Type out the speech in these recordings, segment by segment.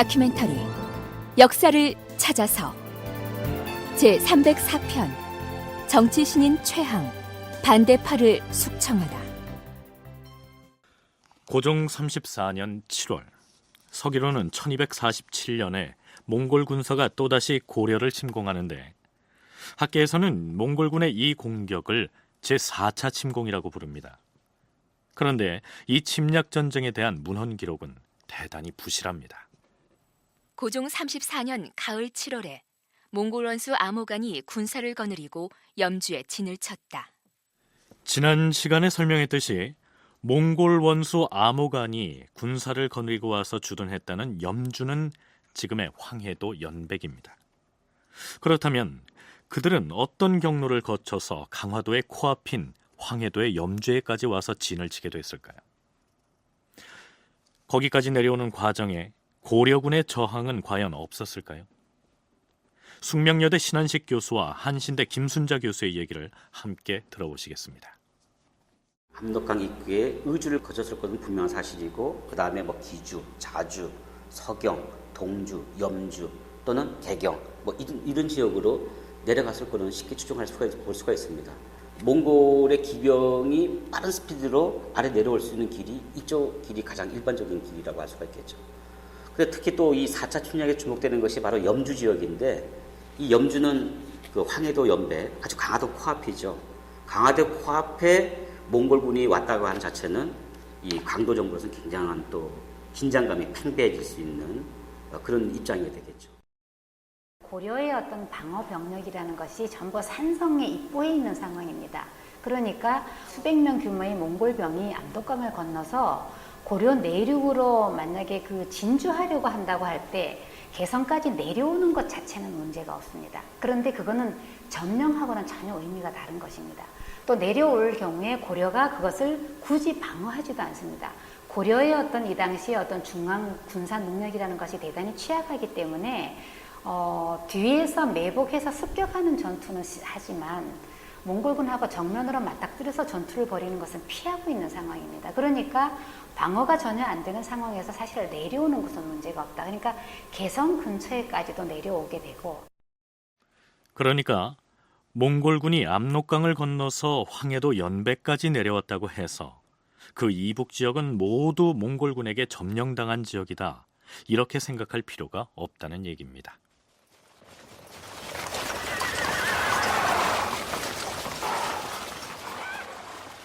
다큐멘터리 역사를 찾아서 제304편 정치신인 최항 반대파를 숙청하다. 고종 34년 7월 서기로는 1247년에 몽골 군사가 또다시 고려를 침공하는데 학계에서는 몽골군의 이 공격을 제4차 침공이라고 부릅니다. 그런데 이 침략 전쟁에 대한 문헌 기록은 대단히 부실합니다. 고종 34년 가을 7월에 몽골 원수 아모간이 군사를 거느리고 염주에 진을 쳤다. 지난 시간에 설명했듯이 몽골 원수 아모간이 군사를 거느리고 와서 주둔했다는 염주는 지금의 황해도 연백입니다. 그렇다면 그들은 어떤 경로를 거쳐서 강화도의 코앞인 황해도의 염주에까지 와서 진을 치게 됐을까요? 거기까지 내려오는 과정에 고려군의 저항은 과연 없었을까요? 숙명여대 신한식 교수와 한신대 김순자 교수의 얘기를 함께 들어보시겠습니다. 압록강 입구에 의주를 거쳤을 것은 분명한 사실이고, 그 다음에 기주, 자주, 서경, 동주, 염주 또는 개경 이런 지역으로 내려갔을 거는 쉽게 볼 수가 있습니다. 몽골의 기병이 빠른 스피드로 아래 내려올 수 있는 길이 이쪽 길이 가장 일반적인 길이라고 할 수가 있겠죠. 근데 특히 또 이 4차 침략에 주목되는 것이 바로 염주 지역인데, 이 염주는 그 황해도 연백, 아주 강화도 코앞이죠. 강화도 코앞에 몽골군이 왔다고 하는 자체는 이 강도 정부로서는 굉장한 또 긴장감이 팽배해질 수 있는 그런 입장이 되겠죠. 고려의 어떤 방어 병력이라는 것이 전부 산성에 입보해 있는 상황입니다. 그러니까 수백 명 규모의 몽골병이 압록강을 건너서 고려 내륙으로 만약에 그 진주하려고 한다고 할 때 개성까지 내려오는 것 자체는 문제가 없습니다. 그런데 그거는 점령하고는 전혀 의미가 다른 것입니다. 또 내려올 경우에 고려가 그것을 굳이 방어하지도 않습니다. 고려의 어떤 이 당시의 어떤 중앙 군사 능력이라는 것이 대단히 취약하기 때문에 뒤에서 매복해서 습격하는 전투는 하지만 몽골군하고 정면으로 맞닥뜨려서 전투를 벌이는 것은 피하고 있는 상황입니다. 그러니까 방어가 전혀 안 되는 상황에서 사실 내려오는 것은 문제가 없다. 그러니까 개성 근처에까지도 내려오게 되고. 그러니까 몽골군이 압록강을 건너서 황해도 연백까지 내려왔다고 해서 그 이북 지역은 모두 몽골군에게 점령당한 지역이다, 이렇게 생각할 필요가 없다는 얘기입니다.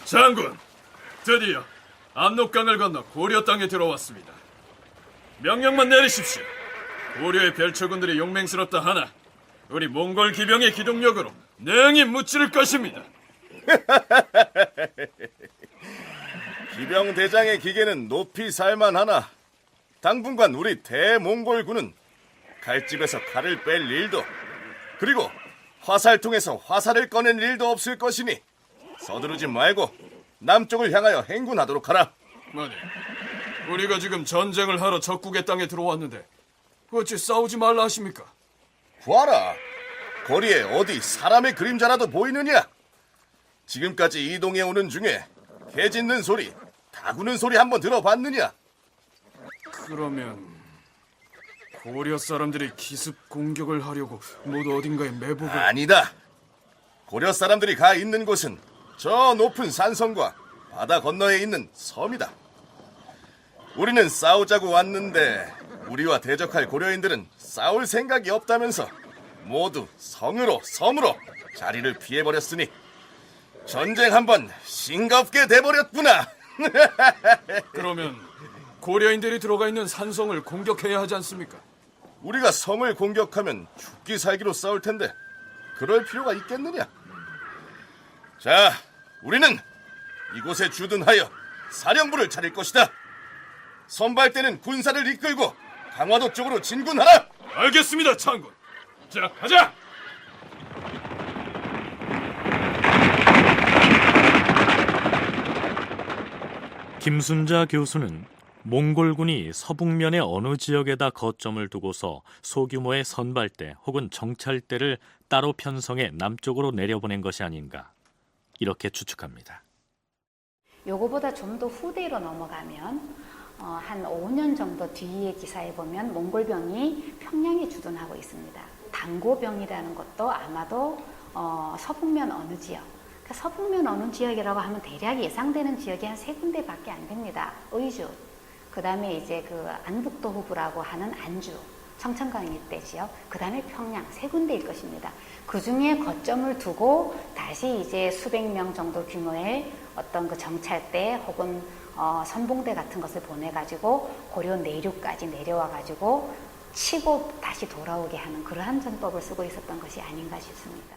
장군, 드디어 압록강을 건너 고려 땅에 들어왔습니다. 명령만 내리십시오. 고려의 별처군들이 용맹스럽다 하나 우리 몽골 기병의 기동력으로 능히 무찌를 것입니다. 기병 대장의 기계는 높이 살만하나 당분간 우리 대몽골군은 칼집에서 칼을 뺄 일도, 그리고 화살통에서 화살을 꺼낸 일도 없을 것이니 서두르지 말고 남쪽을 향하여 행군하도록 하라. 아니, 우리가 지금 전쟁을 하러 적국의 땅에 들어왔는데 어찌 싸우지 말라 하십니까? 보아라, 거리에 어디 사람의 그림자라도 보이느냐? 지금까지 이동해 오는 중에 개 짖는 소리, 다구는 소리 한번 들어봤느냐? 그러면 고려 사람들이 기습 공격을 하려고 모두 어딘가에 매복을... 아니다. 고려 사람들이 가 있는 곳은 저 높은 산성과 바다 건너에 있는 섬이다. 우리는 싸우자고 왔는데 우리와 대적할 고려인들은 싸울 생각이 없다면서 모두 성으로 섬으로 자리를 피해버렸으니 전쟁 한번 싱겁게 돼버렸구나. 그러면 고려인들이 들어가 있는 산성을 공격해야 하지 않습니까? 우리가 성을 공격하면 죽기 살기로 싸울 텐데 그럴 필요가 있겠느냐? 자, 우리는 이곳에 주둔하여 사령부를 차릴 것이다. 선발대는 군사를 이끌고 강화도 쪽으로 진군하라. 알겠습니다, 장군. 자, 가자! 김순자 교수는 몽골군이 서북면의 어느 지역에다 거점을 두고서 소규모의 선발대 혹은 정찰대를 따로 편성해 남쪽으로 내려보낸 것이 아닌가, 이렇게 추측합니다. 요거보다 좀 더 후대로 넘어가면 한 5년 정도 뒤의 기사에 보면 몽골병이 평양에 주둔하고 있습니다. 당고병이라는 것도 아마도 서북면 어느 지역, 그러니까 서북면 어느 지역이라고 하면 대략 예상되는 지역이 한 3군데밖에 안 됩니다. 의주, 그 다음에 이제 그 안북도 후부라고 하는 안주, 청천강 일대 지역, 그 다음에 평양 3군데일 것입니다. 그 중에 거점을 두고 다시 이제 수백 명 정도 규모의 어떤 그 정찰대 혹은 선봉대 같은 것을 보내가지고 고려 내륙까지 내려와가지고 치고 다시 돌아오게 하는 그러한 전법을 쓰고 있었던 것이 아닌가 싶습니다.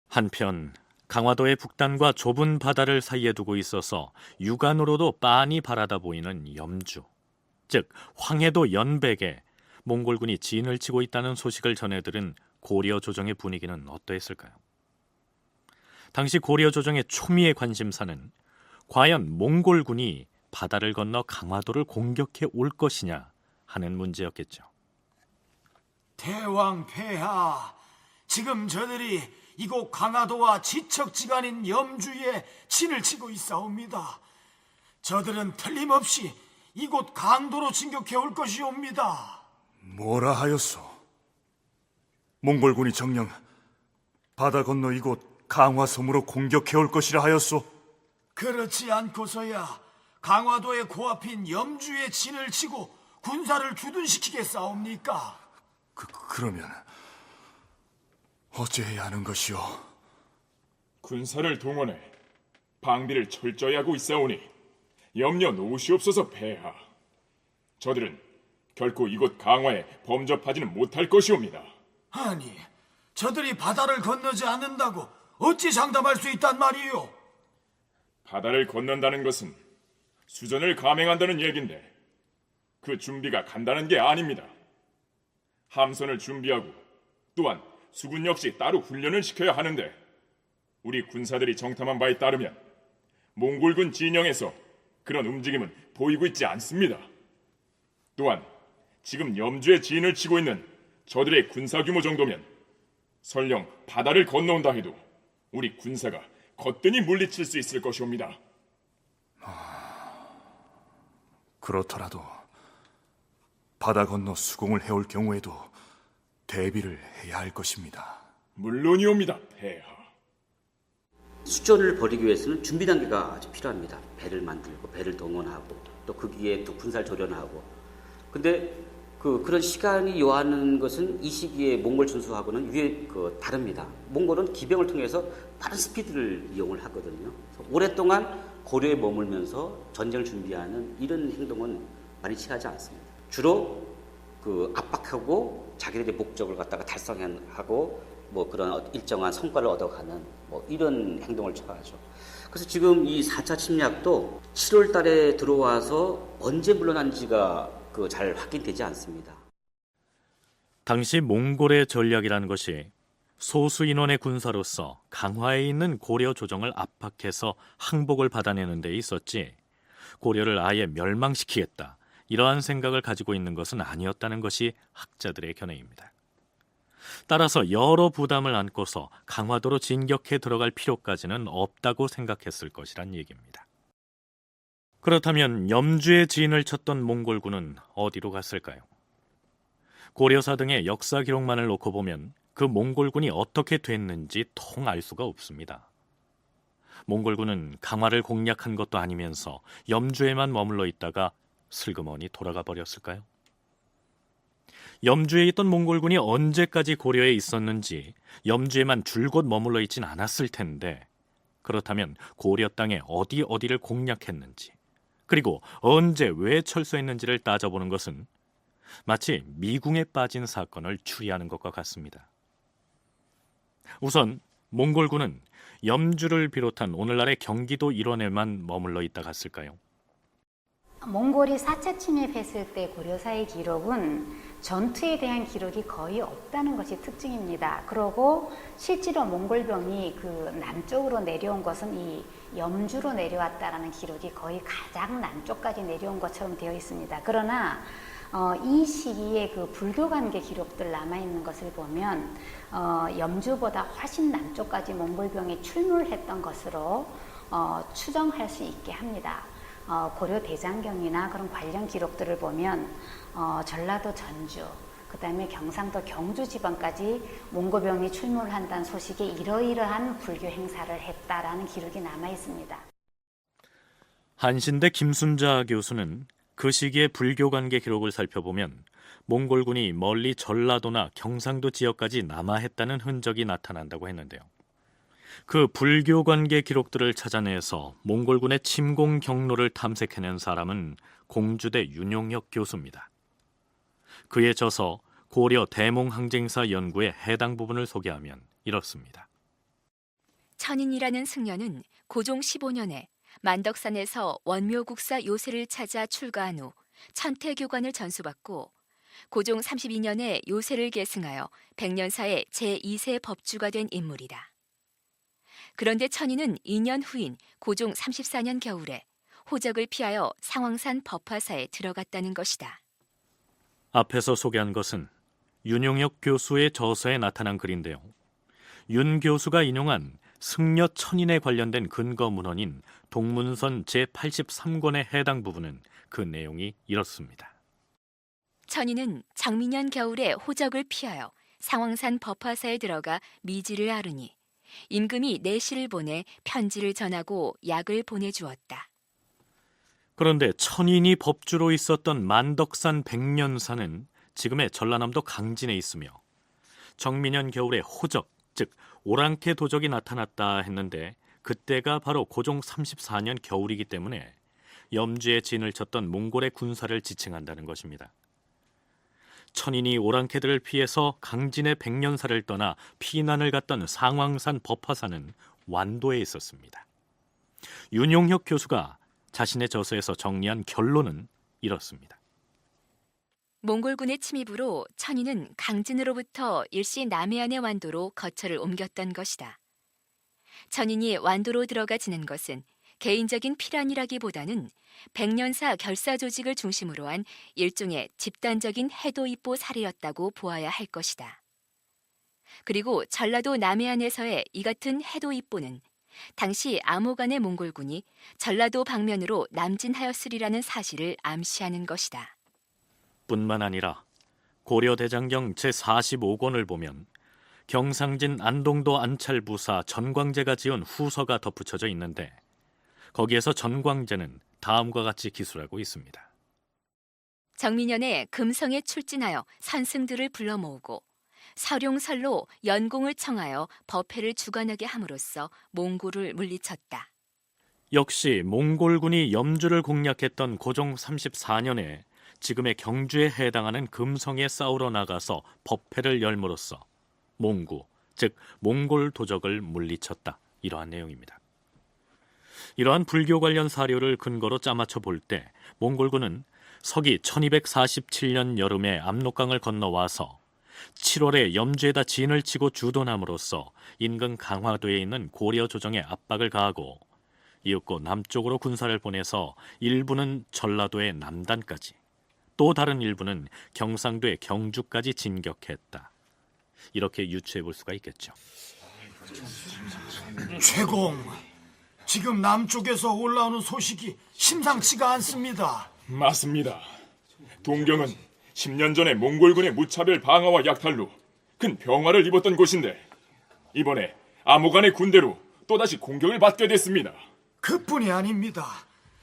한편 강화도의 북단과 좁은 바다를 사이에 두고 있어서 육안으로도 빤히 바라다 보이는 염주, 즉 황해도 연백에 몽골군이 진을 치고 있다는 소식을 전해들은 고려 조정의 분위기는 어떠했을까요? 당시 고려 조정의 초미의 관심사는 과연 몽골군이 바다를 건너 강화도를 공격해 올 것이냐 하는 문제였겠죠. 대왕 폐하, 지금 저들이 이곳 강화도와 지척지간인 염주에 진을 치고 있사옵니다. 저들은 틀림없이 이곳 강도로 진격해 올 것이옵니다. 뭐라 하였소? 몽골군이 정녕 바다 건너 이곳 강화섬으로 공격해 올 것이라 하였소? 그렇지 않고서야 강화도의 코앞인 염주에 진을 치고 군사를 주둔시키겠사옵니까? 그러면 어찌해야 하는 것이오? 군사를 동원해 방비를 철저히 하고 있사오니 염려 놓으시옵소서 폐하. 저들은 결코 이곳 강화에 범접하지는 못할 것이옵니다. 아니, 저들이 바다를 건너지 않는다고 어찌 장담할 수 있단 말이오? 바다를 건넌다는 것은 수전을 감행한다는 얘긴데 그 준비가 간단한 게 아닙니다. 함선을 준비하고 또한 수군 역시 따로 훈련을 시켜야 하는데 우리 군사들이 정탐한 바에 따르면 몽골군 진영에서 그런 움직임은 보이고 있지 않습니다. 또한 지금 염주에 진을 치고 있는 저들의 군사 규모 정도면 설령 바다를 건너온다 해도 우리 군사가 거뜬히 물리칠 수 있을 것이옵니다. 그렇더라도 바다 건너 수공을 해올 경우에도 대비를 해야 할 것입니다. 물론이옵니다, 폐하. 수전을 벌이기 위해서는 준비 단계가 아주 필요합니다. 배를 만들고 배를 동원하고 또 거기에 또 군사를 조련하고. 근데 그런 시간이 요하는 것은 이 시기에 몽골 준수하고는 다릅니다. 몽골은 기병을 통해서 빠른 스피드를 이용을 하거든요. 오랫동안 고려에 머물면서 전쟁을 준비하는 이런 행동은 많이 취하지 않습니다. 주로 압박하고 자기들의 목적을 갖다가 달성하고 그런 일정한 성과를 얻어가는 이런 행동을 취하죠. 그래서 지금 이 4차 침략도 7월 달에 들어와서 언제 물러난지가 잘 확인되지 않습니다. 당시 몽골의 전략이라는 것이 소수 인원의 군사로서 강화에 있는 고려 조정을 압박해서 항복을 받아내는 데 있었지 고려를 아예 멸망시키겠다 이러한 생각을 가지고 있는 것은 아니었다는 것이 학자들의 견해입니다. 따라서 여러 부담을 안고서 강화도로 진격해 들어갈 필요까지는 없다고 생각했을 것이란 얘기입니다. 그렇다면 염주에 진을 쳤던 몽골군은 어디로 갔을까요? 고려사 등의 역사 기록만을 놓고 보면 그 몽골군이 어떻게 됐는지 통 알 수가 없습니다. 몽골군은 강화를 공략한 것도 아니면서 염주에만 머물러 있다가 슬그머니 돌아가 버렸을까요? 염주에 있던 몽골군이 언제까지 고려에 있었는지 염주에만 줄곧 머물러 있진 않았을 텐데 그렇다면 고려 땅에 어디를 공략했는지 그리고 언제 왜 철수했는지를 따져보는 것은 마치 미궁에 빠진 사건을 추리하는 것과 같습니다. 우선 몽골군은 염주를 비롯한 오늘날의 경기도 일원에만 머물러 있다 갔을까요? 몽골이 4차 침입했을 때 고려사의 기록은 전투에 대한 기록이 거의 없다는 것이 특징입니다. 그리고 실제로 몽골병이 남쪽으로 내려온 것은 이 염주로 내려왔다라는 기록이 거의 가장 남쪽까지 내려온 것처럼 되어 있습니다. 그러나 이 시기에 불교 관계 기록들 남아있는 것을 보면 염주보다 훨씬 남쪽까지 몽골병이 출몰했던 것으로 추정할 수 있게 합니다. 고려 대장경이나 그런 관련 기록들을 보면 전라도 전주, 그다음에 경상도 경주 지방까지 몽고병이 출몰한다는 소식에 이러이러한 불교 행사를 했다라는 기록이 남아 있습니다. 한신대 김순자 교수는 그 시기의 불교 관계 기록을 살펴보면 몽골군이 멀리 전라도나 경상도 지역까지 남하했다는 흔적이 나타난다고 했는데요. 그 불교 관계 기록들을 찾아내서 몽골군의 침공 경로를 탐색해낸 사람은 공주대 윤용혁 교수입니다. 그의 저서 고려 대몽항쟁사 연구의 해당 부분을 소개하면 이렇습니다. 천인이라는 승려는 고종 15년에 만덕산에서 원묘국사 요새를 찾아 출가한 후 천태교관을 전수받고 고종 32년에 요새를 계승하여 백년사의 제2세 법주가 된 인물이다. 그런데 천인은 2년 후인 고종 34년 겨울에 호적을 피하여 상황산 법화사에 들어갔다는 것이다. 앞에서 소개한 것은 윤용혁 교수의 저서에 나타난 글인데요. 윤 교수가 인용한 승려 천인에 관련된 근거 문헌인 동문선 제83권의 해당 부분은 그 내용이 이렇습니다. 천인은 장미년 겨울에 호적을 피하여 상황산 법화사에 들어가 미지를 앓으니 임금이 내시를 보내 편지를 전하고 약을 보내주었다. 그런데 천인이 법주로 있었던 만덕산 백년사는 지금의 전라남도 강진에 있으며 정민년 겨울에 호적, 즉 오랑캐 도적이 나타났다 했는데 그때가 바로 고종 34년 겨울이기 때문에 염주에 진을 쳤던 몽골의 군사를 지칭한다는 것입니다. 천인이 오랑캐들을 피해서 강진의 백년사를 떠나 피난을 갔던 상황산 법화사는 완도에 있었습니다. 윤용혁 교수가 자신의 저서에서 정리한 결론은 이렇습니다. 몽골군의 침입으로 천인은 강진으로부터 일시 남해안의 완도로 거처를 옮겼던 것이다. 천인이 완도로 들어가 지낸 것은 개인적인 피란이라기보다는 백년사 결사 조직을 중심으로 한 일종의 집단적인 해도입보 사례였다고 보아야 할 것이다. 그리고 전라도 남해안에서의 이 같은 해도입보는 당시 암호간의 몽골군이 전라도 방면으로 남진하였으리라는 사실을 암시하는 것이다. 뿐만 아니라 고려대장경 제45권을 보면 경상진 안동도 안찰부사 전광재가 지은 후서가 덧붙여져 있는데 거기에서 전광재는 다음과 같이 기술하고 있습니다. 정민년에 금성에 출진하여 선승들을 불러 모으고 서룡설로 연공을 청하여 법회를 주관하게 함으로써 몽골을 물리쳤다. 역시 몽골군이 염주를 공략했던 고종 34년에 지금의 경주에 해당하는 금성에 싸우러 나가서 법회를 열므로써 몽구, 즉 몽골 도적을 물리쳤다. 이러한 내용입니다. 이러한 불교 관련 사료를 근거로 짜맞춰 볼 때 몽골군은 서기 1247년 여름에 압록강을 건너와서 7월에 염주에다 진을 치고 주둔함으로써 인근 강화도에 있는 고려 조정에 압박을 가하고 이윽고 남쪽으로 군사를 보내서 일부는 전라도의 남단까지 또 다른 일부는 경상도의 경주까지 진격했다. 이렇게 유추해 볼 수가 있겠죠. 최공, 지금 남쪽에서 올라오는 소식이 심상치가 않습니다. 맞습니다. 동경은 10년 전에 몽골군의 무차별 방어와 약탈로 큰 병화를 입었던 곳인데 이번에 암호간의 군대로 또다시 공격을 받게 됐습니다. 그뿐이 아닙니다.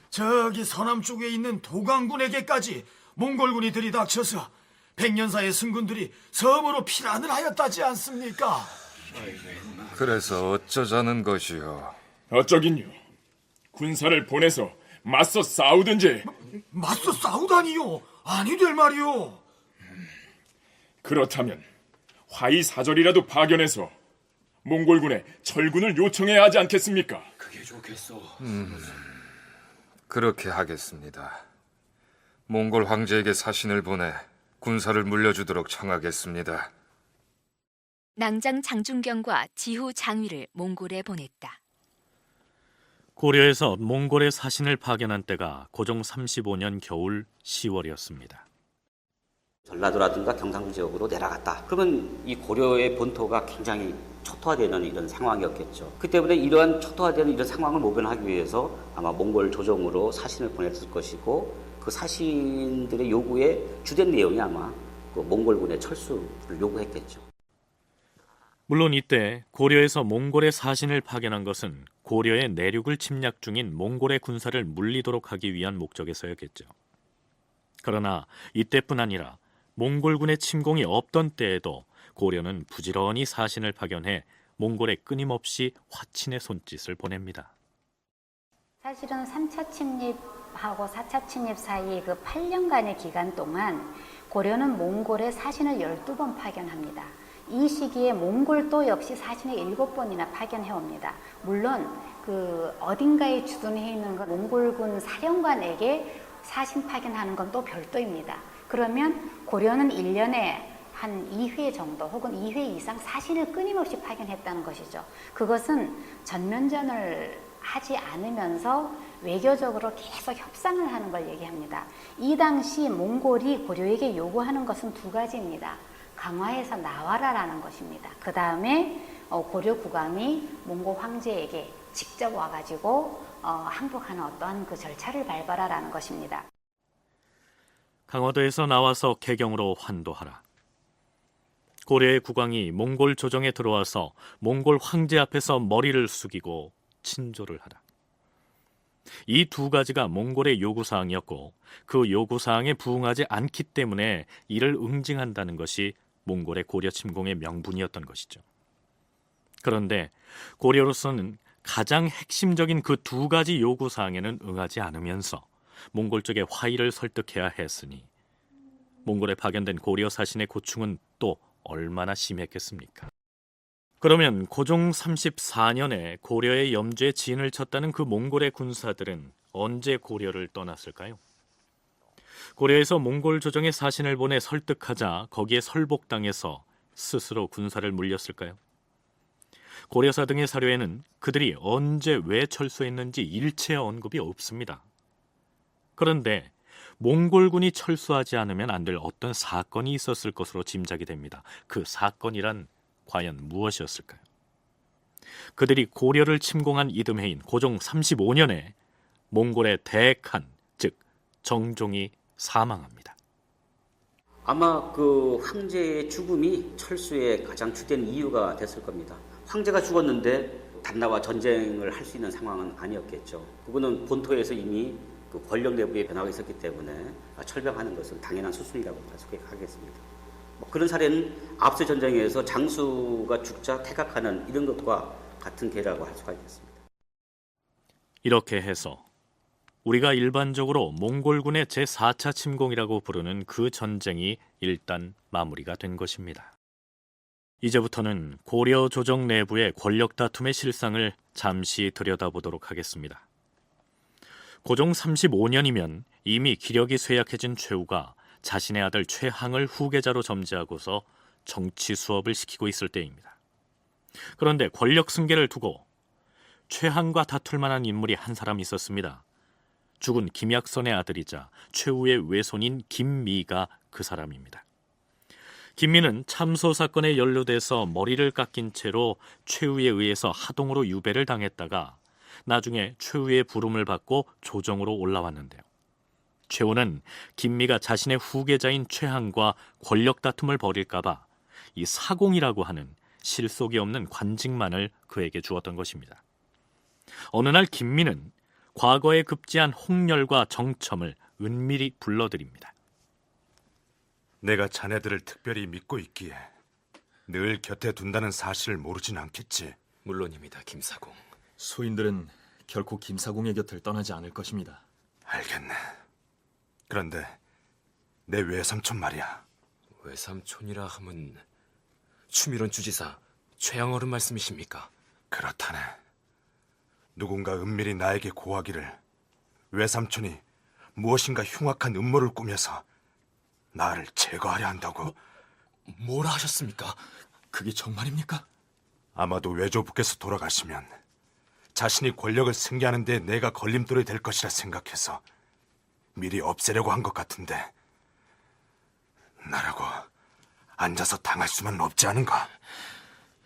저기 서남쪽에 있는 도강군에게까지 몽골군이 들이닥쳐서 백년사의 승군들이 섬으로 피난을 하였다지 않습니까? 그래서 어쩌자는 것이요? 어쩌긴요. 군사를 보내서 맞서 싸우든지. 맞서 싸우다니요? 아니 될 말이요. 그렇다면 화이 사절이라도 파견해서 몽골군에 철군을 요청해야 하지 않겠습니까? 그게 좋겠어. 그렇게 하겠습니다. 몽골 황제에게 사신을 보내 군사를 물려주도록 청하겠습니다. 낭장 장중경과 지후 장위를 몽골에 보냈다. 고려에서 몽골의 사신을 파견한 때가 고종 35년 겨울 10월이었습니다. 전라도라든가 경상도 지역으로 내려갔다. 그러면 이 고려의 본토가 굉장히 초토화되는 이런 상황이었겠죠. 그 때문에 이러한 초토화되는 이런 상황을 모면하기 위해서 아마 몽골 조정으로 사신을 보냈을 것이고 그 사신들의 요구의 주된 내용이 아마 그 몽골군의 철수를 요구했겠죠. 물론 이때 고려에서 몽골의 사신을 파견한 것은 고려의 내륙을 침략 중인 몽골의 군사를 물리도록 하기 위한 목적에서였겠죠. 그러나 이때뿐 아니라 몽골군의 침공이 없던 때에도 고려는 부지런히 사신을 파견해 몽골에 끊임없이 화친의 손짓을 보냅니다. 사실은 3차 침입하고 4차 침입 사이 그 8년간의 기간 동안 고려는 몽골에 사신을 12번 파견합니다. 이 시기에 몽골도 역시 사신을 7번이나 파견해 옵니다. 물론 그 어딘가에 주둔해 있는 몽골군 사령관에게 사신 파견하는 건 또 별도입니다. 그러면 고려는 1년에 한 2회 정도 혹은 2회 이상 사신을 끊임없이 파견했다는 것이죠. 그것은 전면전을 하지 않으면서 외교적으로 계속 협상을 하는 걸 얘기합니다. 이 당시 몽골이 고려에게 요구하는 것은 2가지입니다. 강화해서 나와라라는 것입니다. 그 다음에 고려 국왕이 몽골 황제에게 직접 와가지고 항복하는 어떠한 그 절차를 밟아라라는 것입니다. 강화도에서 나와서 개경으로 환도하라. 고려의 국왕이 몽골 조정에 들어와서 몽골 황제 앞에서 머리를 숙이고 친조를 하라. 이 2가지가 몽골의 요구사항이었고 그 요구사항에 부응하지 않기 때문에 이를 응징한다는 것이 몽골의 고려 침공의 명분이었던 것이죠. 그런데 고려로서는 가장 핵심적인 그 2가지 요구사항에는 응하지 않으면서 몽골 쪽의 화의를 설득해야 했으니 몽골에 파견된 고려 사신의 고충은 또 얼마나 심했겠습니까? 그러면 고종 34년에 고려의 염주에 진을 쳤다는 그 몽골의 군사들은 언제 고려를 떠났을까요? 고려에서 몽골 조정에 사신을 보내 설득하자 거기에 설복당해서 스스로 군사를 물렸을까요? 고려사 등의 사료에는 그들이 언제 왜 철수했는지 일체 언급이 없습니다. 그런데 몽골군이 철수하지 않으면 안 될 어떤 사건이 있었을 것으로 짐작이 됩니다. 그 사건이란 과연 무엇이었을까요? 그들이 고려를 침공한 이듬해인 고종 35년에 몽골의 대칸, 즉 정종이 사망합니다. 아마 그 황제의 죽음이 철수의 가장 주된 이유가 됐을 겁니다. 황제가 죽었는데 단나와 전쟁을 할 수 있는 상황은 아니었겠죠. 그분은 본토에서 이미 그 권력 내부의 변화가 있었기 때문에 철병하는 것은 당연한 수순이라고 하겠습니다. 그런 사례는 앞서 전쟁에서 장수가 죽자 퇴각하는 이런 것과 같은 계라고 할 수가 있겠습니다. 이렇게 해서 우리가 일반적으로 몽골군의 제4차 침공이라고 부르는 그 전쟁이 일단 마무리가 된 것입니다. 이제부터는 고려 조정 내부의 권력 다툼의 실상을 잠시 들여다보도록 하겠습니다. 고종 35년이면 이미 기력이 쇠약해진 최후가 자신의 아들 최항을 후계자로 점지하고서 정치 수업을 시키고 있을 때입니다. 그런데 권력 승계를 두고 최항과 다툴 만한 인물이 한 사람 있었습니다. 죽은 김약선의 아들이자 최후의 외손인 김미가 그 사람입니다. 김미는 참소 사건에 연루돼서 머리를 깎인 채로 최후에 의해서 하동으로 유배를 당했다가 나중에 최후의 부름을 받고 조정으로 올라왔는데요. 최후는 김미가 자신의 후계자인 최항과 권력 다툼을 벌일까봐 이 사공이라고 하는 실속이 없는 관직만을 그에게 주었던 것입니다. 어느 날 김미는 과거에 급제한 홍렬과 정첨을 은밀히 불러들입니다. 내가 자네들을 특별히 믿고 있기에 늘 곁에 둔다는 사실을 모르진 않겠지. 물론입니다, 김사공. 소인들은 결코 김사공의 곁을 떠나지 않을 것입니다. 알겠네. 그런데 내 외삼촌 말이야. 외삼촌이라 함은 추미론 주지사 최양어른 말씀이십니까? 그렇다네. 누군가 은밀히 나에게 고하기를 외삼촌이 무엇인가 흉악한 음모를 꾸며서 나를 제거하려 한다고. 뭐라 하셨습니까? 그게 정말입니까? 아마도 외조부께서 돌아가시면 자신이 권력을 승계하는 데 내가 걸림돌이 될 것이라 생각해서 미리 없애려고 한 것 같은데 나를 앉아서 당할 수는 없지 않은가?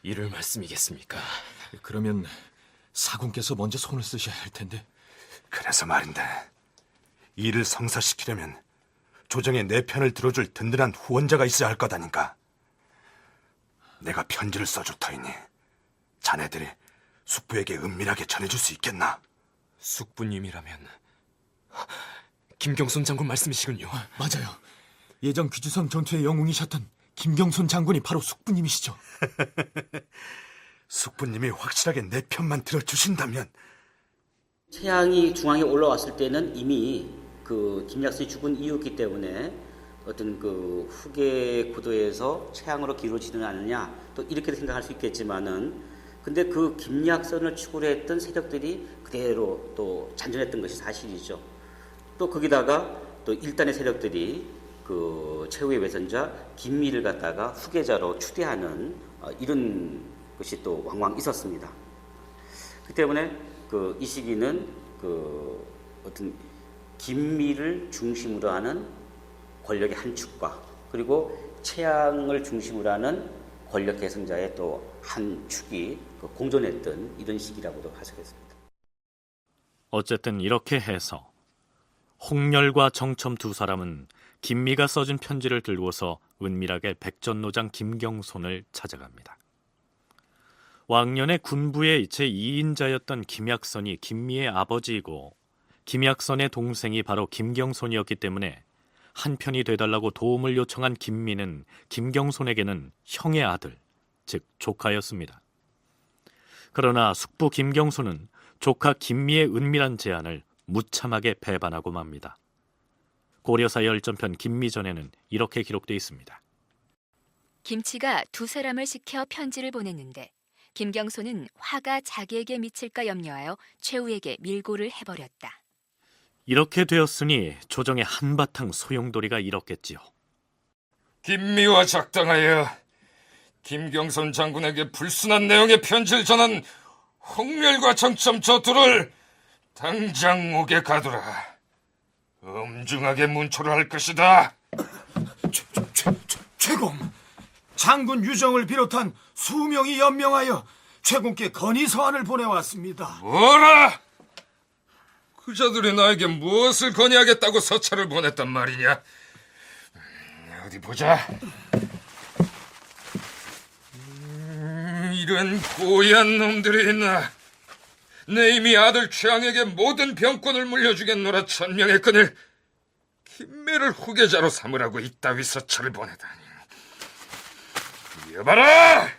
이럴 말씀이겠습니까? 그러면 사군께서 먼저 손을 쓰셔야 할 텐데. 그래서 말인데 일을 성사시키려면 조정에 내 편을 들어줄 든든한 후원자가 있어야 할 거다니까. 내가 편지를 써줄 터이니 자네들이 숙부에게 은밀하게 전해줄 수 있겠나? 숙부님이라면 김경손 장군 말씀이시군요. 맞아요. 예전 귀주성 전투의 영웅이셨던 김경손 장군이 바로 숙부님이시죠. 숙부님이 확실하게 내 편만 들어주신다면. 최양이 중앙에 올라왔을 때는 이미 그 김약선이 죽은 이유였기 때문에 어떤 그 후계 구도에서 최양으로 기울어지는 않느냐 또 이렇게 생각할 수 있겠지만은 근데 그 김약선을 축으로 했던 세력들이 그대로 또 잔존했던 것이 사실이죠. 또 거기다가 또 일단의 세력들이 그 최후의 외선자 김미를 갖다가 후계자로 추대하는 이런 것이 또 왕왕 있었습니다. 그 때문에 그 이 시기는 그 어떤 김미를 중심으로 하는 권력의 한 축과 그리고 최양을 중심으로 하는 권력 계승자의 또 한 축이 공존했던 이런 시기라고도 할 수 있겠습니다. 어쨌든 이렇게 해서 홍렬과 정첨 두 사람은 김미가 써준 편지를 들고서 은밀하게 백전노장 김경손을 찾아갑니다. 왕년에 군부의 제2인자였던 김약선이 김미의 아버지이고 김약선의 동생이 바로 김경손이었기 때문에 한편이 되달라고 도움을 요청한 김미는 김경손에게는 형의 아들, 즉 조카였습니다. 그러나 숙부 김경손은 조카 김미의 은밀한 제안을 무참하게 배반하고 맙니다. 고려사 열전편 김미전에는 이렇게 기록되어 있습니다. 김치가 두 사람을 시켜 편지를 보냈는데 김경손은 화가 자기에게 미칠까 염려하여 최후에게 밀고를 해버렸다. 이렇게 되었으니 조정의 한바탕 소용돌이가 일었겠지요. 김미와 작당하여 김경손 장군에게 불순한 내용의 편지를 전한 홍렬과 정첨 저 둘을 당장 옥에 가두라. 엄중하게 문초를 할 것이다. 최공, 장군 유정을 비롯한 수명이 연명하여 최공께 건의 서한을 보내왔습니다. 뭐라? 그자들이 나에게 무엇을 건의하겠다고 서찰을 보냈단 말이냐? 어디 보자. 이런 고얀 놈들이 있나? 내 이미 아들 최양에게 모든 병권을 물려주겠노라 천명했거늘 김매를 후계자로 삼으라고 이따위 서찰을 보내다니. 여봐라!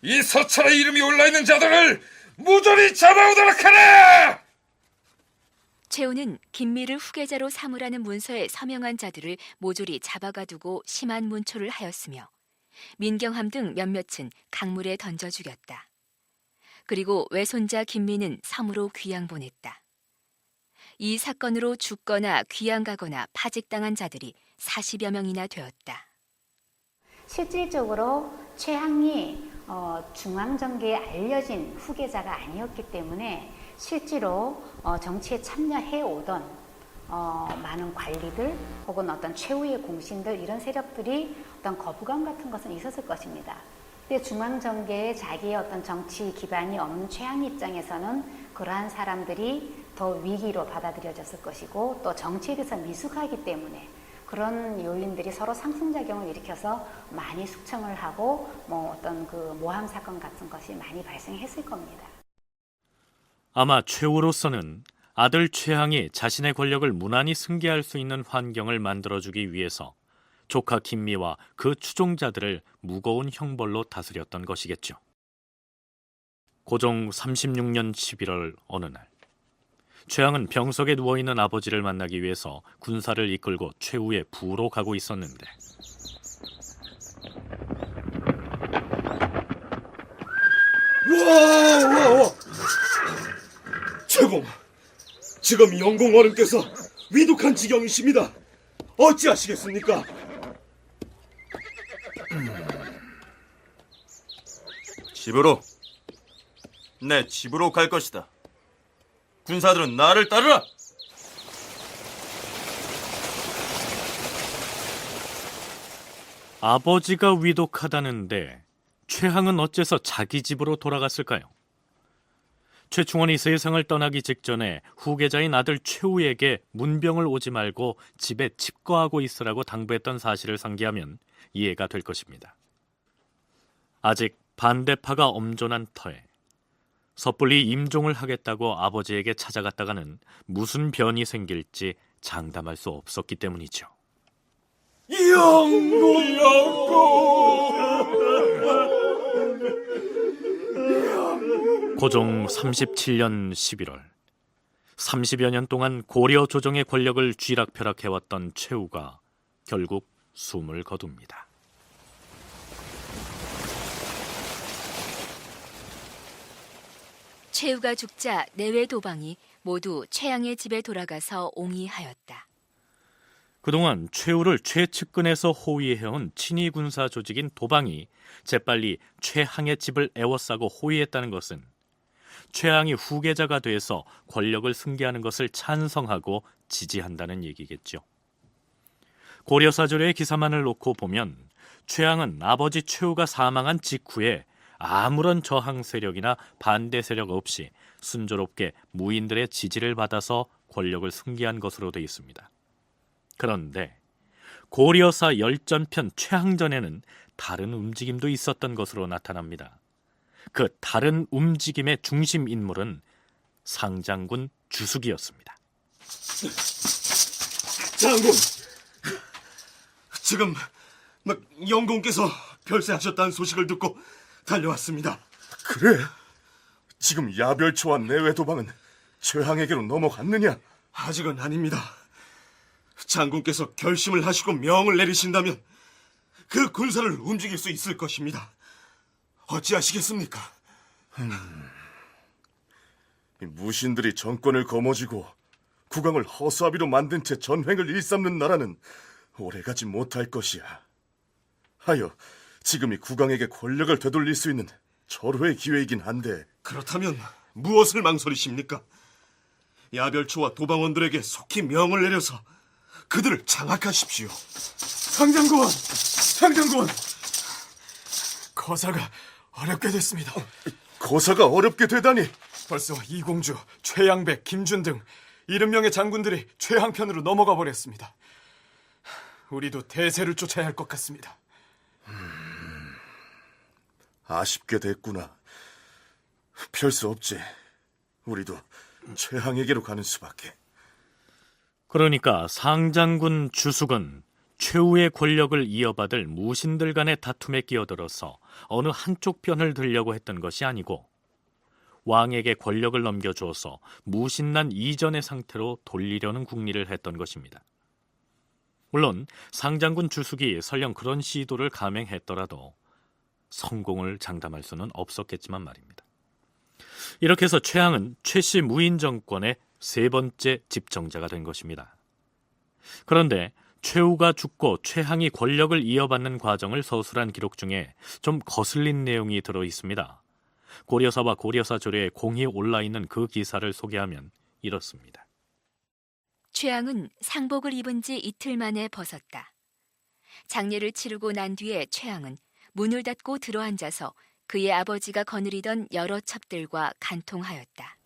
이 서찰에 이름이 올라있는 자들을 무조리 잡아오도록 하라! 최우는 김미를 후계자로 삼으라는 문서에 서명한 자들을 모조리 잡아가두고 심한 문초를 하였으며 민경함 등 몇몇은 강물에 던져 죽였다. 그리고 외손자 김미는 섬으로 귀양 보냈다. 이 사건으로 죽거나 귀양 가거나 파직당한 자들이 40여 명이나 되었다. 실질적으로 최양이 중앙정계에 알려진 후계자가 아니었기 때문에 실제로 정치에 참여해 오던 많은 관리들 혹은 어떤 최후의 공신들 이런 세력들이 어떤 거부감 같은 것은 있었을 것입니다. 근데 중앙정계에 자기의 어떤 정치 기반이 없는 최양 입장에서는 그러한 사람들이 더 위기로 받아들여졌을 것이고 또 정치에 대해서 미숙하기 때문에 그런 요인들이 서로 상승작용을 일으켜서 많이 숙청을 하고 어떤 그 모함 사건 같은 것이 많이 발생했을 겁니다. 아마 최후로서는 아들 최양이 자신의 권력을 무난히 승계할 수 있는 환경을 만들어주기 위해서 조카 김미와 그 추종자들을 무거운 형벌로 다스렸던 것이겠죠. 고종 36년 11월 어느 날 최양은 병석에 누워있는 아버지를 만나기 위해서 군사를 이끌고 최후의 부로 가고 있었는데 와! 최공, 지금 영공 어른께서 위독한 지경이십니다. 어찌하시겠습니까? 집으로. 내 집으로 갈 것이다. 군사들은 나를 따르라. 아버지가 위독하다는데 최항은 어째서 자기 집으로 돌아갔을까요? 최충원이 세상을 떠나기 직전에 후계자인 아들 최우에게 문병을 오지 말고 집에 칩거하고 있으라고 당부했던 사실을 상기하면 이해가 될 것입니다. 아직 반대파가 엄존한 터에 섣불리 임종을 하겠다고 아버지에게 찾아갔다가는 무슨 변이 생길지 장담할 수 없었기 때문이죠. 고종 37년 11월 30여 년 동안 고려 조정의 권력을 쥐락펴락해왔던 최우가 결국 숨을 거둡니다. 최우가 죽자 내외 도방이 모두 최양의 집에 돌아가서 옹이하였다. 그동안 최우를 최측근에서 호위해온 친위 군사 조직인 도방이 재빨리 최항의 집을 에워싸고 호위했다는 것은 최항이 후계자가 돼서 권력을 승계하는 것을 찬성하고 지지한다는 얘기겠죠. 고려사조례의 기사만을 놓고 보면 최항은 아버지 최우가 사망한 직후에 아무런 저항 세력이나 반대 세력 없이 순조롭게 무인들의 지지를 받아서 권력을 승계한 것으로 되어 있습니다. 그런데 고려사 열전편 최항전에는 다른 움직임도 있었던 것으로 나타납니다. 그 다른 움직임의 중심 인물은 상장군 주숙이었습니다. 장군, 지금 영공께서 별세하셨다는 소식을 듣고 달려왔습니다. 그래? 지금 야별초와 내외 도방은 최항에게로 넘어갔느냐? 아직은 아닙니다. 장군께서 결심을 하시고 명을 내리신다면 그 군사를 움직일 수 있을 것입니다. 어찌하시겠습니까? 무신들이 정권을 거머쥐고 국왕을 허수아비로 만든 채 전횡을 일삼는 나라는 오래가지 못할 것이야. 하여 지금이 국왕에게 권력을 되돌릴 수 있는 절호의 기회이긴 한데. 그렇다면 무엇을 망설이십니까? 야별초와 도방원들에게 속히 명을 내려서 그들을 장악하십시오. 상장군! 거사가 어렵게 됐습니다. 거사가 어렵게 되다니. 벌써 이공주, 최양백, 김준 등 70명의 장군들이 최항 편으로 넘어가 버렸습니다. 우리도 대세를 쫓아야 할 것 같습니다. 아쉽게 됐구나. 별 수 없지. 우리도 최항에게로 가는 수밖에. 그러니까 상장군 주숙은 최우의 권력을 이어받을 무신들 간의 다툼에 끼어들어서 어느 한쪽 편을 들려고 했던 것이 아니고 왕에게 권력을 넘겨주어서 무신난 이전의 상태로 돌리려는 궁리를 했던 것입니다. 물론 상장군 주숙이 설령 그런 시도를 감행했더라도 성공을 장담할 수는 없었겠지만 말입니다. 이렇게 해서 최항은 최씨 무인 정권의 세 번째 집정자가 된 것입니다. 그런데 최우가 죽고 최항이 권력을 이어받는 과정을 서술한 기록 중에 좀 거슬린 내용이 들어 있습니다. 고려사와 고려사조례에 공히 올라있는 그 기사를 소개하면 이렇습니다. 최항은 상복을 입은 지 이틀 만에 벗었다. 장례를 치르고 난 뒤에 최항은 문을 닫고 들어앉아서 그의 아버지가 거느리던 여러 첩들과 간통하였다.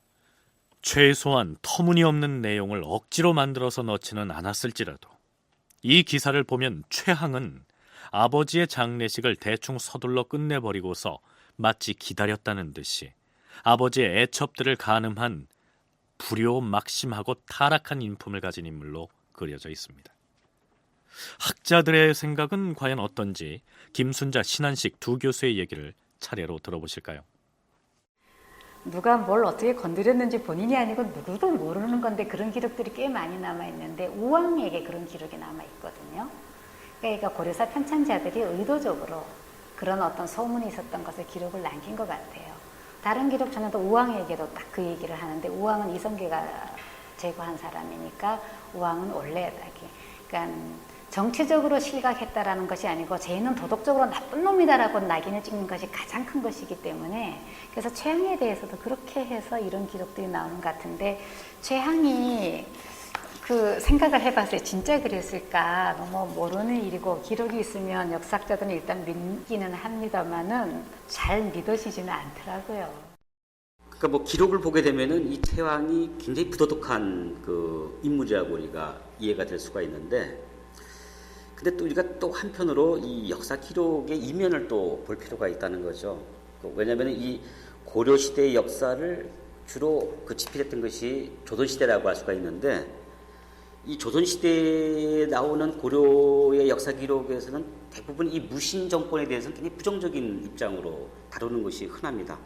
최소한 터무니없는 내용을 억지로 만들어서 넣지는 않았을지라도 이 기사를 보면 최항은 아버지의 장례식을 대충 서둘러 끝내버리고서 마치 기다렸다는 듯이 아버지의 애첩들을 가늠한 불효막심하고 타락한 인품을 가진 인물로 그려져 있습니다. 학자들의 생각은 과연 어떤지 김순자, 신한식 두 교수의 얘기를 차례로 들어보실까요? 누가 뭘 어떻게 건드렸는지 본인이 아니고 누구도 모르는 건데 그런 기록들이 꽤 많이 남아있는데 우왕에게 그런 기록이 남아있거든요. 그러니까 고려사 편찬자들이 의도적으로 그런 어떤 소문이 있었던 것을 기록을 남긴 것 같아요. 다른 기록 전에도 우왕에게도 딱 그 얘기를 하는데 우왕은 이성계가 제거한 사람이니까 우왕은 원래 그러니까 정치적으로 실각했다라는 것이 아니고 쟤는 도덕적으로 나쁜 놈이다라고 낙인을 찍는 것이 가장 큰 것이기 때문에 그래서 최항에 대해서도 그렇게 해서 이런 기록들이 나오는 것 같은데 최항이 그 생각을 해봤어요. 진짜 그랬을까? 너무 모르는 일이고 기록이 있으면 역사학자들은 일단 믿기는 합니다만은 잘 믿어지지는 않더라고요. 그러니까 뭐 기록을 보게 되면은 이 최황이 굉장히 부도덕한 그 인물이라고 우리가 이해가 될 수가 있는데, 근데 또 우리가 또 한편으로 이 역사 기록의 이면을 또 볼 필요가 있다는 거죠. 왜냐하면 이 고려 시대의 역사를 주로 그 집필했던 것이 조선 시대라고 할 수가 있는데, 이 조선 시대에 나오는 고려의 역사 기록에서는 대부분 이 무신 정권에 대해서는 굉장히 부정적인 입장으로 다루는 것이 흔합니다.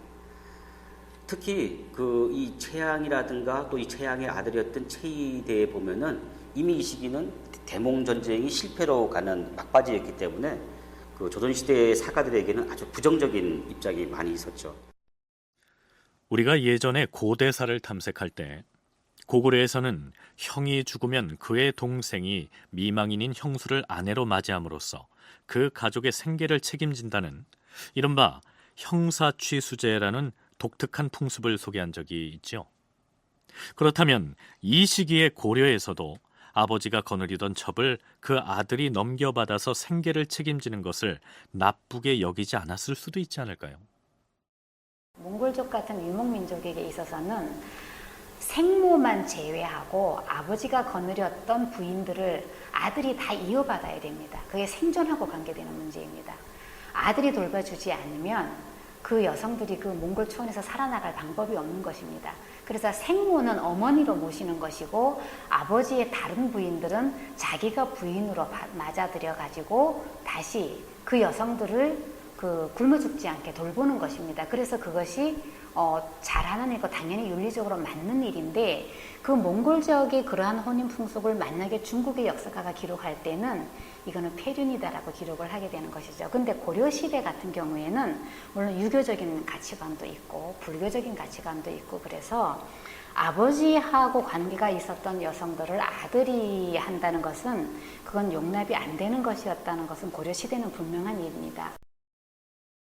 특히 그 이 최양이라든가 또 이 최양의 아들이었던 최희대에 보면은 이미 이 시기는 대몽 전쟁이 실패로 가는 막바지였기 때문에 그 조선 시대의 사가들에게는 아주 부정적인 입장이 많이 있었죠. 우리가 예전에 고대사를 탐색할 때 고구려에서는 형이 죽으면 그의 동생이 미망인인 형수를 아내로 맞이함으로써 그 가족의 생계를 책임진다는 이른바 형사취수제라는 독특한 풍습을 소개한 적이 있죠. 그렇다면 이 시기의 고려에서도 아버지가 거느리던 첩을 그 아들이 넘겨받아서 생계를 책임지는 것을 나쁘게 여기지 않았을 수도 있지 않을까요? 몽골족 같은 유목민족에게 있어서는 생모만 제외하고 아버지가 거느렸던 부인들을 아들이 다 이어받아야 됩니다. 그게 생존하고 관계되는 문제입니다. 아들이 돌봐주지 않으면 그 여성들이 그 몽골 초원에서 살아나갈 방법이 없는 것입니다. 그래서 생모는 어머니로 모시는 것이고 아버지의 다른 부인들은 자기가 부인으로 맞아들여 가지고 다시 그 여성들을 그 굶어 죽지 않게 돌보는 것입니다. 그래서 그것이 잘하는 일이고 당연히 윤리적으로 맞는 일인데, 그 몽골적의 그러한 혼인 풍속을 만약에 중국의 역사가가 기록할 때는 이거는 폐륜이다라고 기록을 하게 되는 것이죠. 근데 고려 시대 같은 경우에는 물론 유교적인 가치관도 있고 불교적인 가치관도 있고, 그래서 아버지하고 관계가 있었던 여성들을 아들이 한다는 것은 그건 용납이 안 되는 것이었다는 것은 고려 시대는 분명한 일입니다.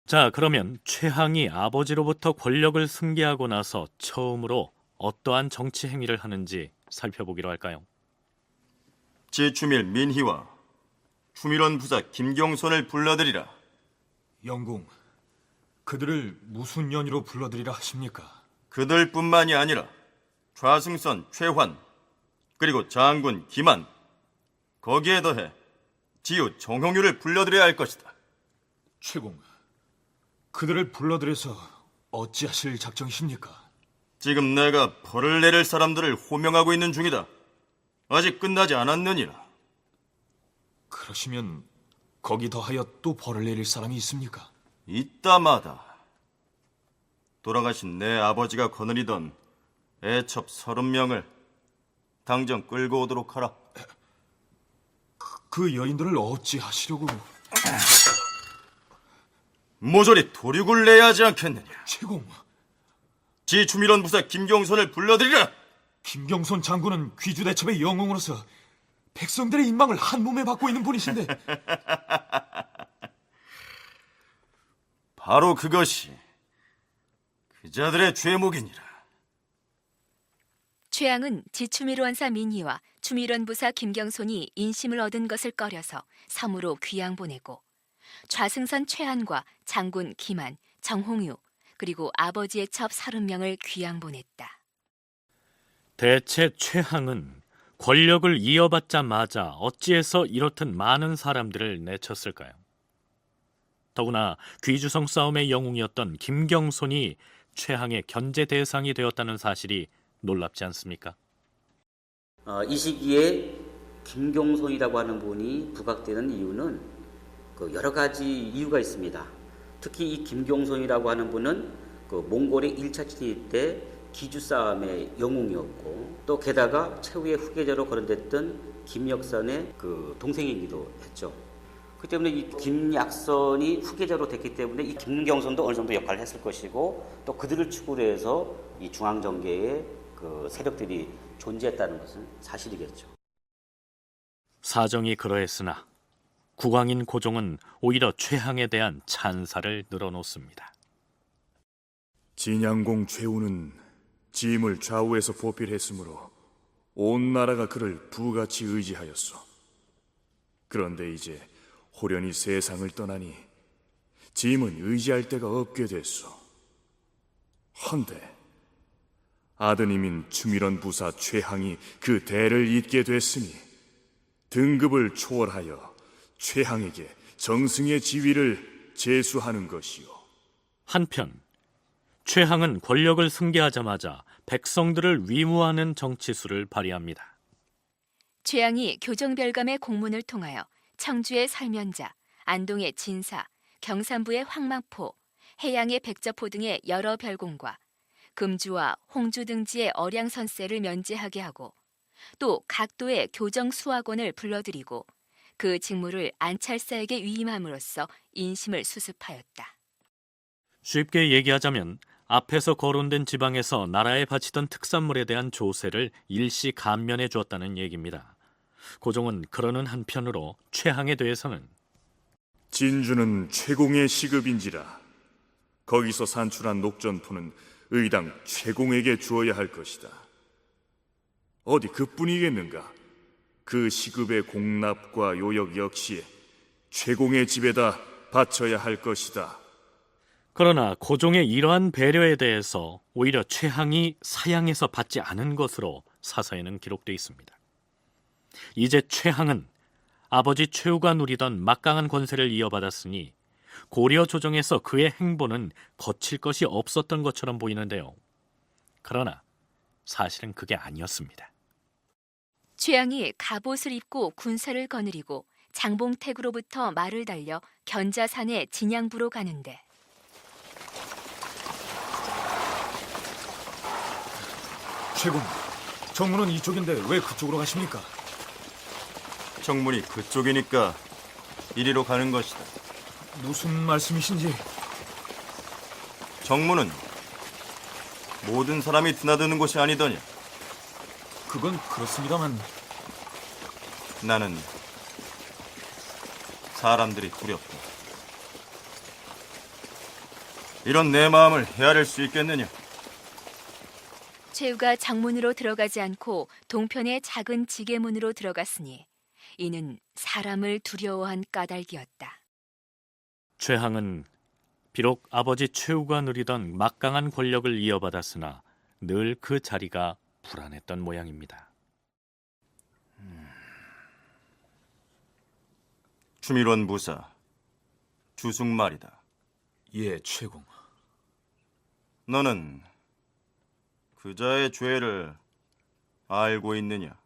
자, 그러면 최항이 아버지로부터 권력을 승계하고 나서 처음으로 어떠한 정치 행위를 하는지 살펴보기로 할까요? 제추밀 민희와 추밀원 부사 김경손을 불러들이라. 영궁, 그들을 무슨 연유로 불러들이라 하십니까? 그들뿐만이 아니라 좌승선 최환, 그리고 장군 김한, 거기에 더해 지우 정홍유를 불러들여야 할 것이다. 최공, 그들을 불러들여서 어찌하실 작정이십니까? 지금 내가 벌을 내릴 사람들을 호명하고 있는 중이다. 아직 끝나지 않았느니라. 그러시면 거기 더하여 또 벌을 내릴 사람이 있습니까? 있다마다. 돌아가신 내 아버지가 거느리던 애첩 30명을 당장 끌고 오도록 하라. 그 여인들을 어찌하시려고? 모조리 도륙을 내야 하지 않겠느냐. 최공, 지추밀원 부사 김경손을 불러들이라. 김경손 장군은 귀주대첩의 영웅으로서 백성들의 인망을 한 몸에 받고 있는 분이신데 바로 그것이 그자들의 죄목이니라. 최양은 지추밀 원사 민희와 추밀원 부사 김경손이 인심을 얻은 것을 꺼려서 섬으로 귀양 보내고, 좌승선 최한과 장군 김한, 정홍유, 그리고 아버지의 첩 30명을 귀양 보냈다. 대체 최항은 권력을 이어받자마자 어찌해서 이렇듯 많은 사람들을 내쳤을까요? 더구나 귀주성 싸움의 영웅이었던 김경손이 최항의 견제 대상이 되었다는 사실이 놀랍지 않습니까? 이 시기에 김경손이라고 하는 분이 부각되는 이유는 그 여러 가지 이유가 있습니다. 특히 이 김경손이라고 하는 분은 그 몽골의 1차 침입 때 기주 싸움의 영웅이었고, 또 게다가 최후의 후계자로 거론됐던 김약선의 그 동생이기도 했죠. 그 때문에 이 김약선이 후계자로 됐기 때문에 이 김경손도 어느 정도 역할을 했을 것이고, 또 그들을 축으로 해서 이 중앙정계의 그 세력들이 존재했다는 것은 사실이겠죠. 사정이 그러했으나 국왕인 고종은 오히려 최항에 대한 찬사를 늘어놓습니다. 진양공 최우는 짐을 좌우에서 보필했으므로 온 나라가 그를 부같이 의지하였소. 그런데 이제 호련히 세상을 떠나니 짐은 의지할 데가 없게 됐소. 헌데 아드님인 추밀원 부사 최항이 그 대를 잇게 됐으니 등급을 초월하여 최항에게 정승의 지위를 제수하는 것이요. 한편 최항은 권력을 승계하자마자 백성들을 위무하는 정치수를 발휘합니다. 최항이 교정별감의 공문을 통하여 청주의 설면자, 안동의 진사, 경산부의 황망포, 해양의 백저포 등의 여러 별공과 금주와 홍주 등지의 어량선세를 면제하게 하고 또 각도의 교정 수학원을 불러들이고 그 직무를 안찰사에게 위임함으로써 인심을 수습하였다. 쉽게 얘기하자면 앞에서 거론된 지방에서 나라에 바치던 특산물에 대한 조세를 일시 감면해 주었다는 얘기입니다. 고종은 그러는 한편으로 최항에 대해서는 진주는 최공의 시급인지라 거기서 산출한 녹전포는 의당 최공에게 주어야 할 것이다. 어디 그뿐이겠는가? 그 시급의 공납과 요역 역시 최공의 집에다 바쳐야 할 것이다. 그러나 고종의 이러한 배려에 대해서 오히려 최항이 사양에서 받지 않은 것으로 사서에는 기록되어 있습니다. 이제 최항은 아버지 최후가 누리던 막강한 권세를 이어받았으니 고려 조정에서 그의 행보는 거칠 것이 없었던 것처럼 보이는데요. 그러나 사실은 그게 아니었습니다. 최항이 갑옷을 입고 군사를 거느리고 장봉택으로부터 말을 달려 견자산의 진양부로 가는데 최공, 정문은 이쪽인데 왜 그쪽으로 가십니까? 정문이 그쪽이니까 이리로 가는 것이다. 무슨 말씀이신지. 정문은 모든 사람이 드나드는 곳이 아니더냐. 그건 그렇습니다만 나는 사람들이 두렵다. 이런 내 마음을 헤아릴 수 있겠느냐? 최후가 정문으로 들어가지 않고 동편의 작은 지게문으로 들어갔으니 이는 사람을 두려워한 까닭이었다. 최항은 비록 아버지 최후가 누리던 막강한 권력을 이어받았으나 늘 그 자리가 불안했던 모양입니다. 추밀원 부사 주숙 말이다. 예, 최공. 너는 그자의 죄를 알고 있느냐?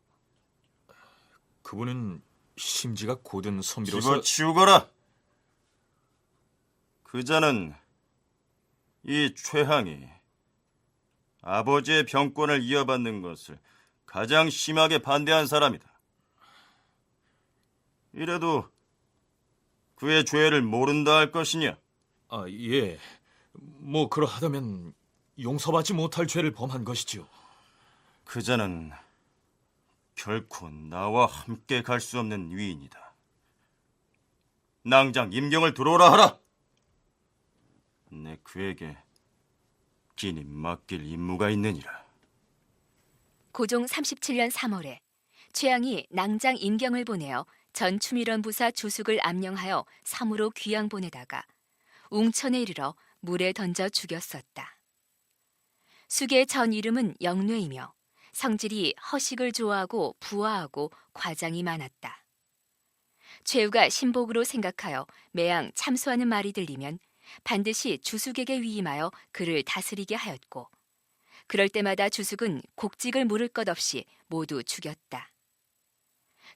그분은 심지가 고든 선비로서 집어치우거라. 그자는 이 최항이 아버지의 병권을 이어받는 것을 가장 심하게 반대한 사람이다. 이래도 그의 죄를 모른다 할 것이냐? 아, 예. 뭐 그러하다면 용서받지 못할 죄를 범한 것이지요. 그자는 결코 나와 함께 갈 수 없는 위인이다. 낭장 임경을 들어오라 하라. 내 그에게 긴히 맡길 임무가 있느니라. 고종 37년 3월에 최항이 낭장 임경을 보내어 전 추밀원 부사 주숙을 암령하여 섬으로 귀양 보내다가 웅천에 이르러 물에 던져 죽였었다. 숙의 전 이름은 영뇌이며 성질이 허식을 좋아하고 부하하고 과장이 많았다. 최후가 신복으로 생각하여 매양 참수하는 말이 들리면 반드시 주숙에게 위임하여 그를 다스리게 하였고 그럴 때마다 주숙은 곡직을 물을 것 없이 모두 죽였다.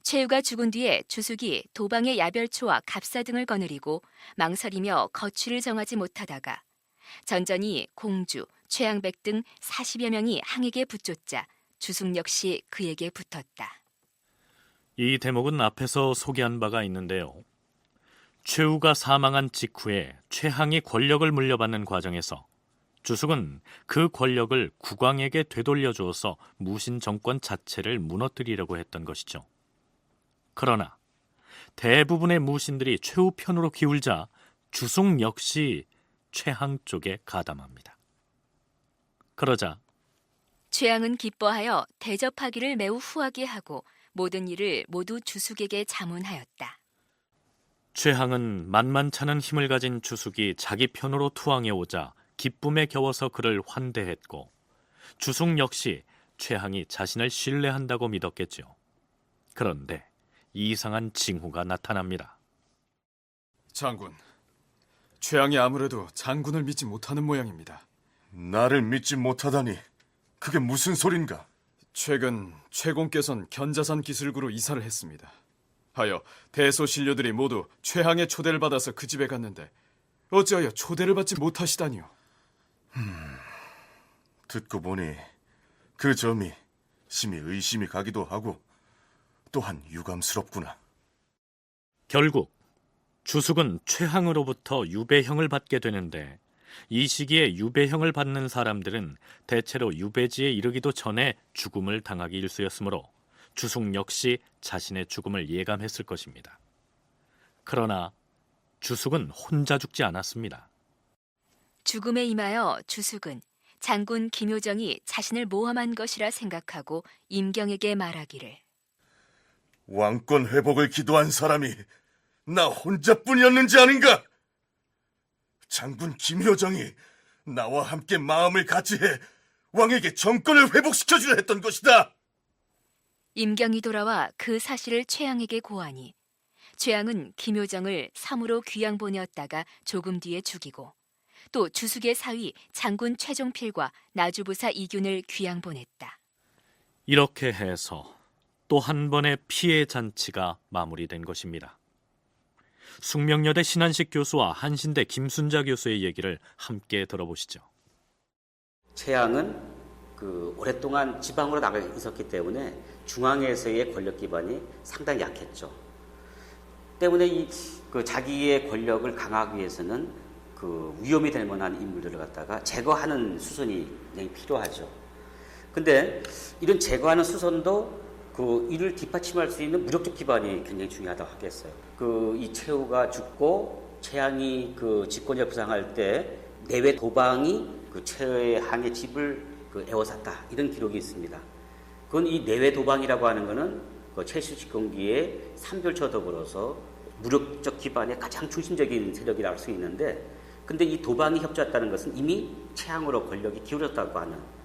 최후가 죽은 뒤에 주숙이 도방의 야별초와 갑사 등을 거느리고 망설이며 거취를 정하지 못하다가 전전이 공주, 최양백 등 40여 명이 항에게 붙쫓자 주숙 역시 그에게 붙었다. 이 대목은 앞에서 소개한 바가 있는데요. 최후가 사망한 직후에 최항이 권력을 물려받는 과정에서 주숙은 그 권력을 국왕에게 되돌려 주어서 무신 정권 자체를 무너뜨리려고 했던 것이죠. 그러나 대부분의 무신들이 최후 편으로 기울자 주숙 역시 최항 쪽에 가담합니다. 그러자 최양은 기뻐하여 대접하기를 매우 후하게 하고 모든 일을 모두 주숙에게 자문하였다. 최항은 만만찮은 힘을 가진 주숙이 자기 편으로 투항해 오자 기쁨에 겨워서 그를 환대했고 주숙 역시 최항이 자신을 신뢰한다고 믿었겠죠. 그런데 이상한 징후가 나타납니다. 장군, 최양이 아무래도 장군을 믿지 못하는 모양입니다. 나를 믿지 못하다니 그게 무슨 소린가? 최근 최공께서는 견자산 기술구로 이사를 했습니다. 하여 대소신료들이 모두 최항의 초대를 받아서 그 집에 갔는데 어찌하여 초대를 받지 못하시다니요? 듣고 보니 그 점이 심히 의심이 가기도 하고 또한 유감스럽구나. 결국 주숙은 최항으로부터 유배형을 받게 되는데 이 시기에 유배형을 받는 사람들은 대체로 유배지에 이르기도 전에 죽음을 당하기 일쑤였으므로 주숙 역시 자신의 죽음을 예감했을 것입니다. 그러나 주숙은 혼자 죽지 않았습니다. 죽음에 임하여 주숙은 장군 김효정이 자신을 모함한 것이라 생각하고 임경에게 말하기를 왕권 회복을 기도한 사람이 나 혼자뿐이었는지 아닌가? 장군 김효정이 나와 함께 마음을 같이해 왕에게 정권을 회복시켜주려 했던 것이다. 임경이 돌아와 그 사실을 최양에게 고하니 최양은 김효정을 삼으로 귀양 보내었다가 조금 뒤에 죽이고 또 주숙의 사위 장군 최종필과 나주부사 이균을 귀양 보냈다. 이렇게 해서 또 한 번의 피해 잔치가 마무리된 것입니다. 숙명여대 신한식 교수와 한신대 김순자 교수의 얘기를 함께 들어보시죠. 최양은 오랫동안 지방으로 나가 있었기 때문에 중앙에서의 권력 기반이 상당히 약했죠. 때문에 자기의 권력을 강화하기 위해서는 위험이 될 만한 인물들을 갖다가 제거하는 수순이 굉장히 필요하죠. 근데 이런 제거하는 수순도 이를 뒷받침할 수 있는 무력적 기반이 굉장히 중요하다고 하겠어요. 이 최후가 죽고 최양이 집권자 부상할 때 내외 도방이 최양의 집을 에워쌌다 이런 기록이 있습니다. 그건 이 내외 도방이라고 하는 거는 최씨 집권기의 삼별처 더불어서 무력적 기반의 가장 중심적인 세력이라고 할 수 있는데, 근데 이 도방이 협조했다는 것은 이미 최양으로 권력이 기울었다고 하는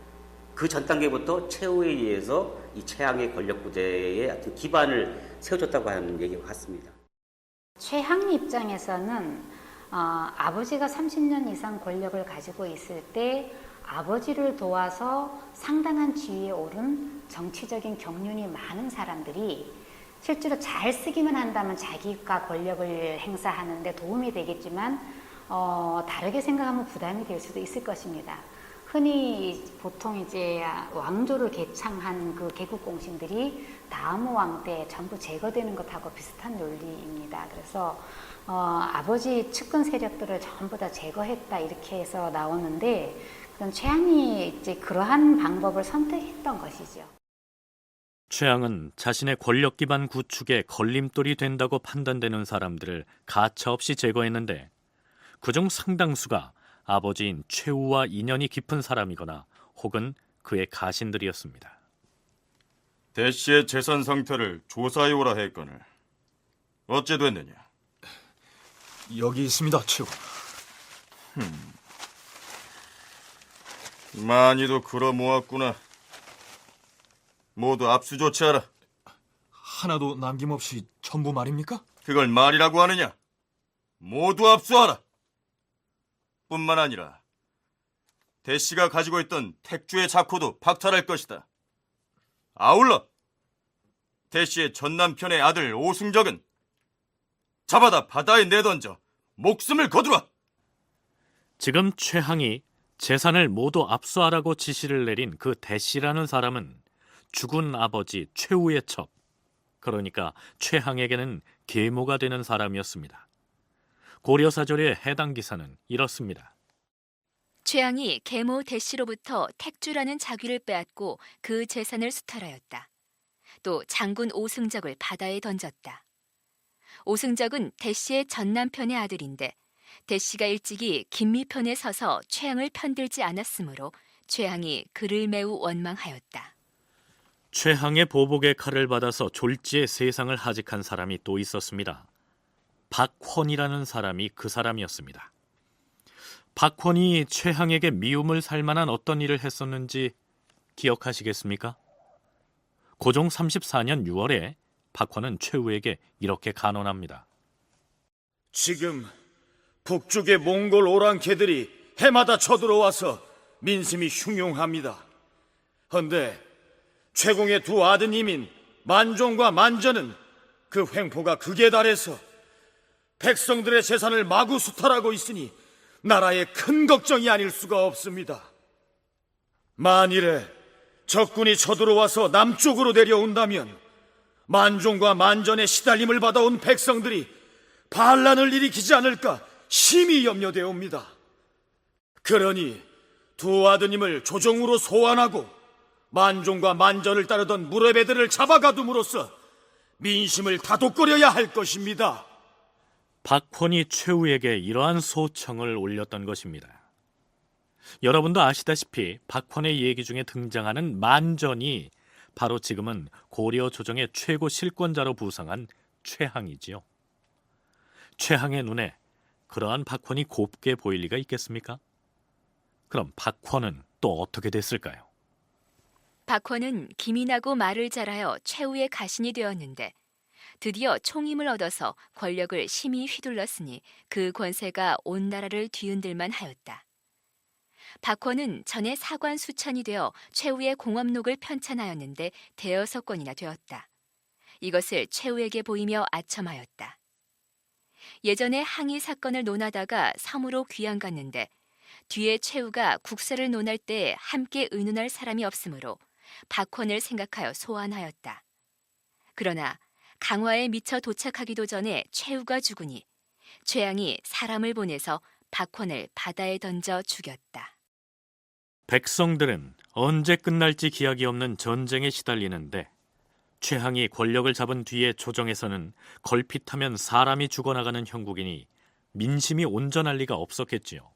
그 전 단계부터 최후에 의해서 이 최양의 권력 구대의 어떤 기반을 세워줬다고 하는 얘기가 같습니다. 최양 입장에서는 아버지가 30년 이상 권력을 가지고 있을 때 아버지를 도와서 상당한 지위에 오른 정치적인 경륜이 많은 사람들이 실제로 잘 쓰기만 한다면 자기가 권력을 행사하는 데 도움이 되겠지만 다르게 생각하면 부담이 될 수도 있을 것입니다. 흔히 보통 이제 왕조를 개창한 그 개국공신들이 다음 왕 때 전부 제거되는 것하고 비슷한 논리입니다. 그래서 아버지 측근 세력들을 전부 다 제거했다 이렇게 해서 나오는데 그건 최양이 이제 그러한 방법을 선택했던 것이죠. 최양은 자신의 권력 기반 구축에 걸림돌이 된다고 판단되는 사람들을 가차없이 제거했는데 그중 상당수가 아버지인 최우와 인연이 깊은 사람이거나 혹은 그의 가신들이었습니다. 대씨의 재산 상태를 조사해오라 했거늘 어째 됐느냐? 여기 있습니다, 최우. 많이도 끌어모았구나. 모두 압수 조치하라. 하나도 남김없이 전부 말입니까? 그걸 말이라고 하느냐? 모두 압수하라. 뿐만 아니라 대씨가 가지고 있던 택주의 자코도 박탈할 것이다. 아울러 대씨의 전남편의 아들 오승적은 잡아다 바다에 내던져 목숨을 거두라. 지금 최항이 재산을 모두 압수하라고 지시를 내린 그 대씨라는 사람은 죽은 아버지 최우의 첩, 그러니까 최항에게는 계모가 되는 사람이었습니다. 고려사절의 해당 기사는 이렇습니다. 최양이 계모 대씨로부터 택주라는 자귀를 빼앗고 그 재산을 수탈하였다. 또 장군 오승적을 바다에 던졌다. 오승적은 대씨의 전남편의 아들인데 대씨가 일찍이 김미편에 서서 최양을 편들지 않았으므로 최항이 그를 매우 원망하였다. 최항의 보복의 칼을 받아서 졸지에 세상을 하직한 사람이 또 있었습니다. 박헌이라는 사람이 그 사람이었습니다. 박헌이 최항에게 미움을 살 만한 어떤 일을 했었는지 기억하시겠습니까? 고종 34년 6월에 박헌은 최후에게 이렇게 간언합니다. 지금 북쪽의 몽골 오랑캐들이 해마다 쳐들어와서 민심이 흉흉합니다. 헌데 최공의 두 아드님인 만종과 만전은 그 횡포가 극에 달해서 백성들의 재산을 마구 수탈하고 있으니 나라에 큰 걱정이 아닐 수가 없습니다. 만일에 적군이 쳐들어와서 남쪽으로 내려온다면 만종과 만전의 시달림을 받아온 백성들이 반란을 일으키지 않을까 심히 염려되옵니다. 그러니 두 아드님을 조정으로 소환하고 만종과 만전을 따르던 무렵애들을 잡아가둠으로써 민심을 다독거려야 할 것입니다. 박헌이 최후에게 이러한 소청을 올렸던 것입니다. 여러분도 아시다시피 박헌의 얘기 중에 등장하는 만전이 바로 지금은 고려 조정의 최고 실권자로 부상한 최항이지요. 최항의 눈에 그러한 박헌이 곱게 보일 리가 있겠습니까? 그럼 박헌은 또 어떻게 됐을까요? 박헌은 기이 나고 말을 잘하여 최후의 가신이 되었는데 드디어 총임을 얻어서 권력을 심히 휘둘렀으니 그 권세가 온 나라를 뒤흔들만 하였다. 박헌은 전에 사관 수찬이 되어 최후의 공업록을 편찬하였는데 대여섯 권이나 되었다. 이것을 최후에게 보이며 아첨하였다. 예전에 항의 사건을 논하다가 섬으로 귀양 갔는데 뒤에 최후가 국사를 논할 때 함께 의논할 사람이 없으므로 박헌을 생각하여 소환하였다. 그러나 강화에 미처 도착하기도 전에 최후가 죽으니 최항이 사람을 보내서 박헌을 바다에 던져 죽였다. 백성들은 언제 끝날지 기약이 없는 전쟁에 시달리는데 최항이 권력을 잡은 뒤에 조정에서는 걸핏하면 사람이 죽어나가는 형국이니 민심이 온전할 리가 없었겠지요.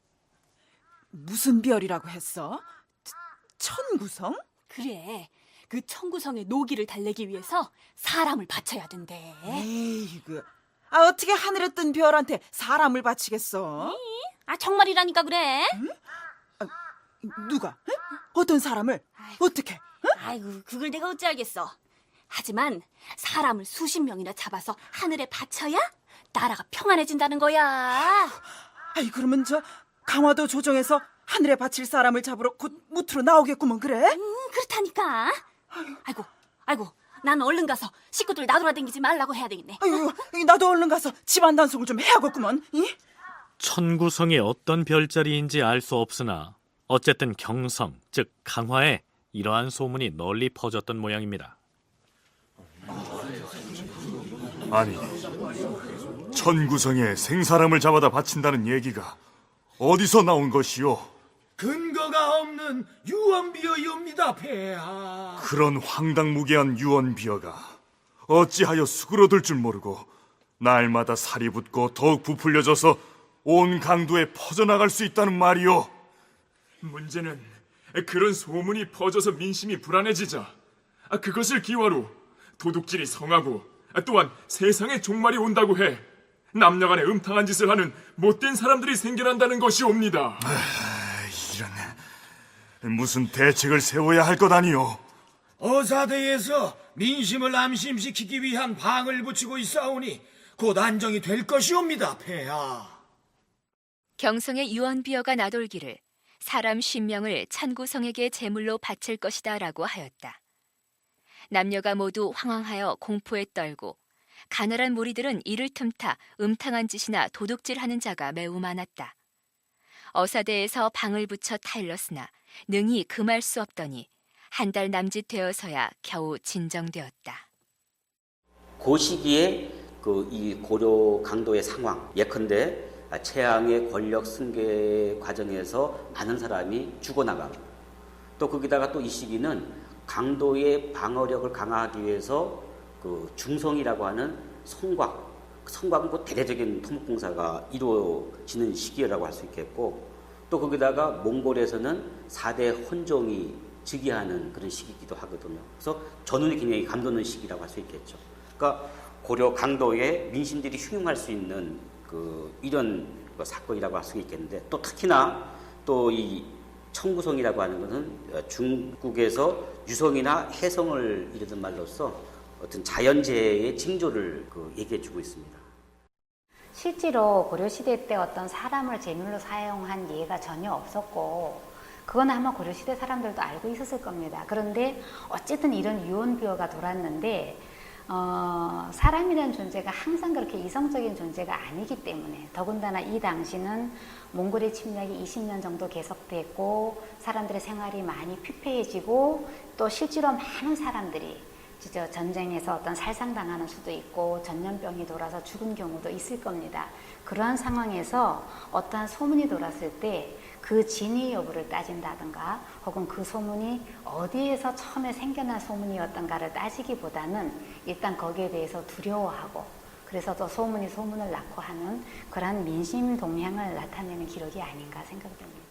무슨 별이라고 했어? 천구성? 그래, 그 천구성의 노기를 달래기 위해서 사람을 바쳐야 된대. 에이그, 어떻게 하늘에 뜬 별한테 사람을 바치겠어? 정말이라니까 그래. 응? 누가? 응? 어떤 사람을? 어떻게? 응? 아이고, 그걸 내가 어찌 알겠어. 하지만 사람을 수십 명이나 잡아서 하늘에 바쳐야 나라가 평안해진다는 거야. 아이, 그러면 저 강화도 조정에서 하늘에 바칠 사람을 잡으러 곧 무트로 나오겠구먼. 그래? 그렇다니까. 아이고, 난 얼른 가서 식구들 나돌아다니지 말라고 해야 되겠네. 아이고, 나도 얼른 가서 집안 단속을 좀 해야겠구먼. 천구성이 어떤 별자리인지 알 수 없으나 어쨌든 경성, 즉 강화에 이러한 소문이 널리 퍼졌던 모양입니다. 아니, 천구성에 생사람을 잡아다 바친다는 얘기가 어디서 나온 것이오? 근거가 없는 유언비어이옵니다, 폐하. 그런 황당무계한 유언비어가 어찌하여 수그러들 줄 모르고 날마다 살이 붙고 더욱 부풀려져서 온 강도에 퍼져나갈 수 있다는 말이오? 문제는 그런 소문이 퍼져서 민심이 불안해지자 그것을 기화로 도둑질이 성하고 또한 세상에 종말이 온다고 해 남녀간에 음탕한 짓을 하는 못된 사람들이 생겨난다는 것이옵니다. 이런, 무슨 대책을 세워야 할 것 아니오? 어사대에서 민심을 안심시키기 위한 방을 붙이고 있사오니 곧 안정이 될 것이옵니다, 폐하. 경성의 유언비어가 나돌기를 사람 50명을 천구성에게 제물로 바칠 것이다 라고 하였다. 남녀가 모두 황황하여 공포에 떨고 가난한 무리들은 이를 틈타 음탕한 짓이나 도둑질하는 자가 매우 많았다. 어사대에서 방을 붙여 타일렀으나 능히 금할 수 없더니 한 달 남짓 되어서야 겨우 진정되었다. 그 시기에 이 고려 강도의 상황, 예컨대 최항의 권력 승계 과정에서 많은 사람이 죽어나가고 또 거기다가 또 이 시기는 강도의 방어력을 강화하기 위해서 그 중성이라고 하는 성곽은 곧 대대적인 토목공사가 이루어지는 시기라고 할 수 있겠고 또 거기다가 몽골에서는 4대 혼종이 즉위하는 그런 시기이기도 하거든요. 그래서 전운이 굉장히 감도는 시기라고 할 수 있겠죠. 그러니까 고려 강도에 민심들이 흉흉할 수 있는 이런 사건이라고 할 수 있겠는데, 또 특히나 또 이 청구성이라고 하는 것은 중국에서 유성이나 혜성을 이르는 말로써 어떤 자연재해의 징조를 얘기해주고 있습니다. 실제로 고려시대 때 어떤 사람을 제물로 사용한 예가 전혀 없었고, 그건 아마 고려시대 사람들도 알고 있었을 겁니다. 그런데 어쨌든 이런 유언비어가 돌았는데 사람이라는 존재가 항상 그렇게 이성적인 존재가 아니기 때문에, 더군다나 이 당시는 몽골의 침략이 20년 정도 계속됐고 사람들의 생활이 많이 피폐해지고, 또 실제로 많은 사람들이 진짜 전쟁에서 어떤 살상당하는 수도 있고 전염병이 돌아서 죽은 경우도 있을 겁니다. 그러한 상황에서 어떠한 소문이 돌았을 때 그 진위 여부를 따진다든가, 혹은 그 소문이 어디에서 처음에 생겨난 소문이었던가를 따지기보다는 일단 거기에 대해서 두려워하고, 그래서 또 소문이 소문을 낳고 하는 그러한 민심 동향을 나타내는 기록이 아닌가 생각됩니다.